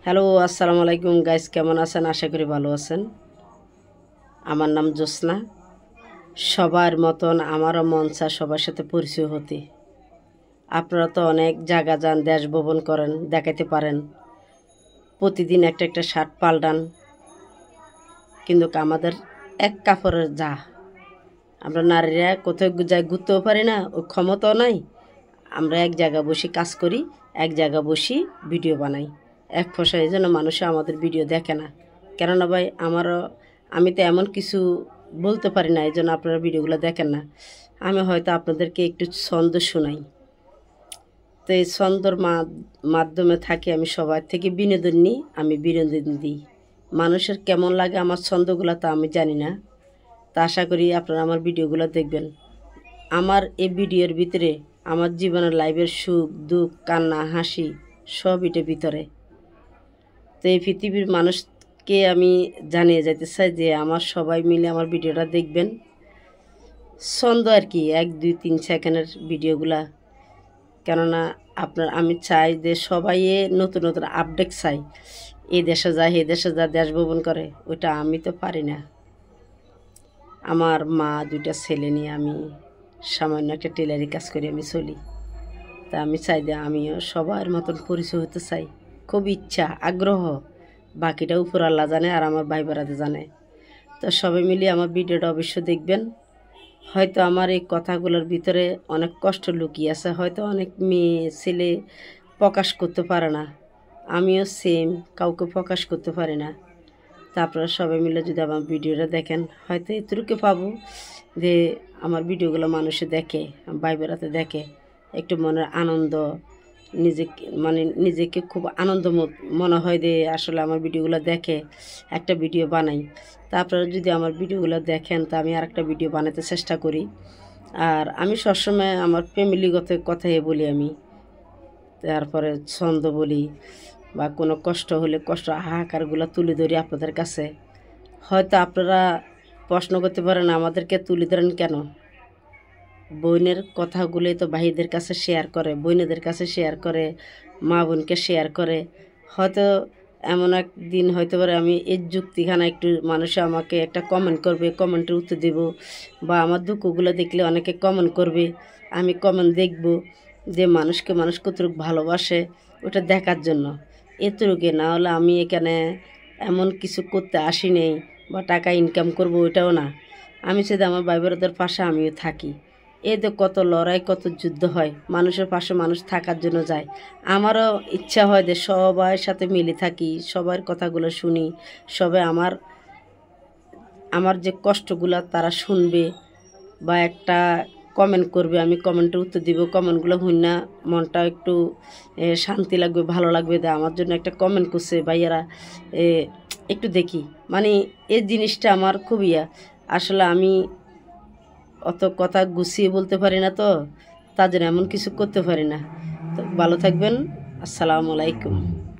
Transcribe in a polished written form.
Hello, আসসালামু আলাইকুম guys, কেমন আছেন? আশা করি ভালো আছেন। আমার নাম জ্যোৎস্না। সবার মতন আমারও মন চায় সবার সাথে পরিচয় হতে। আপনারা তো অনেক জায়গা যান, দেশ ভ্রমণ করেন, দেখাতে পারেন, প্রতিদিন একটা একটা শার্ট পাল্টান, কিন্তু আমাদের এক কাপড়ের আমরা নারীরা কোথাও যাই ঘুরতেও পারি না, ওই ক্ষমতাও নাই। আমরা এক জায়গা বসে কাজ করি, এক জায়গা বসি ভিডিও বানাই। এক ফসায় যেন মানুষ আমাদের ভিডিও দেখে না। কেননা ভাই আমি তো এমন কিছু বলতে পারি না, এই জন্য আপনারা ভিডিওগুলো দেখেন না। আমি হয়তো আপনাদেরকে একটু ছন্দ শোনাই, তো এই ছন্দর মাধ্যমে থাকি। আমি সবার থেকে বিনোদন নিই, আমি বিনোদন দিই। মানুষের কেমন লাগে আমার ছন্দগুলো তা আমি জানি না, তা আশা করি আপনারা আমার ভিডিওগুলো দেখবেন। আমার এই ভিডিওর ভিতরে আমার জীবনের লাইফের সুখ দুঃখ কান্না হাসি সব এটার ভিতরে। তো এই পৃথিবীর মানুষকে আমি জানিয়ে যেতে চাই যে আমার সবাই মিলে আমার ভিডিওটা দেখবেন। ছন্দ আর কি, 1-2-3 সেকেন্ডের ভিডিওগুলা। কেননা আমি চাই যে সবাই নতুন নতুন আপডেট চাই। এই দেশে যায় এই দেশে যায়, দেশ ভ্রমণ করে, ওইটা আমি তো পারি না। আমার মা 2টা ছেলে নিয়ে আমি সামান্য একটা টেলারি কাজ করি, আমি চলি। তা আমি চাই যে আমিও সবার মতন পরিচয় হতে চাই। খুব ইচ্ছা আগ্রহ, বাকিটা উপর আল্লাহ জানে আর আমার ভাই বেড়াতে জানে। তো সবাই মিলিয়ে আমার ভিডিওটা অবশ্যই দেখবেন। হয়তো আমার এই কথাগুলোর ভিতরে অনেক কষ্ট লুকিয়ে আছে, হয়তো অনেক মেয়ে ছেলে প্রকাশ করতে পারে না, আমিও সেম, কাউকে প্রকাশ করতে পারি না। তা আপনারা সবাই মিলে যদি আমার ভিডিওটা দেখেন, হয়তো এতটুকু পাবো যে আমার ভিডিওগুলো মানুষে দেখে, ভাই বেড়াতে দেখে, একটু মনের আনন্দ, নিজেকে খুব আনন্দ মনে হয় যে আসলে আমার ভিডিওগুলো দেখে একটা ভিডিও বানাই। তা আপনারা যদি আমার ভিডিওগুলো দেখেন, তা আমি আরেকটা ভিডিও বানাতে চেষ্টা করি। আর আমি সবসময় আমার ফ্যামিলিগত কথাই বলি, আমি তারপরে ছন্দ বলি, বা কোনো কষ্ট হলে কষ্ট হাহাকারগুলো তুলে ধরি আপনাদের কাছে। হয়তো আপনারা প্রশ্ন করতে পারেন আমাদেরকে তুলে ধরেন কেন? বোনের কথাগুলোই তো ভাইদের কাছে শেয়ার করে, বোনেদের কাছে শেয়ার করে, মা বোনকে শেয়ার করে। হয়তো এমন এক দিন হয়তো পারে আমি এই যুক্তিখানা একটু মানুষে আমাকে একটা কমেন্ট করবে, কমেন্টের উত্তর দেব, বা আমার দুঃখগুলো দেখলে অনেকে কমেন্ট করবে, আমি কমেন্ট দেখব যে মানুষকে মানুষ কতটুকু ভালোবাসে, ওটা দেখার জন্য। এতটুকু না হলে আমি এখানে এমন কিছু করতে আসি নেই বা টাকা ইনকাম করব, ওইটাও না। আমি শুধু আমার ভাই বোনদের পাশে আমিও থাকি। এই তো কত লড়াই কত যুদ্ধ হয়, মানুষের পাশে মানুষ থাকার জন্য যায়। আমারও ইচ্ছা হয় যে সবার সাথে মিলে থাকি, সবার কথাগুলো শুনি, সবাই আমার যে কষ্টগুলো তারা শুনবে, বা একটা কমেন্ট করবে, আমি কমেন্টের উত্তর দিব। কমেন্টগুলো না মনটা একটু শান্তি লাগবে, ভালো লাগবে, যে আমার জন্য একটা কমেন্ট করছে ভাইয়ারা, একটু দেখি। মানে এই জিনিসটা আমার খুব আসলে আমি অত কথা গুছিয়ে বলতে পারি না, তো তার জন্য এমন কিছু করতে পারি না। তো ভালো থাকবেন, আসসালামু আলাইকুম।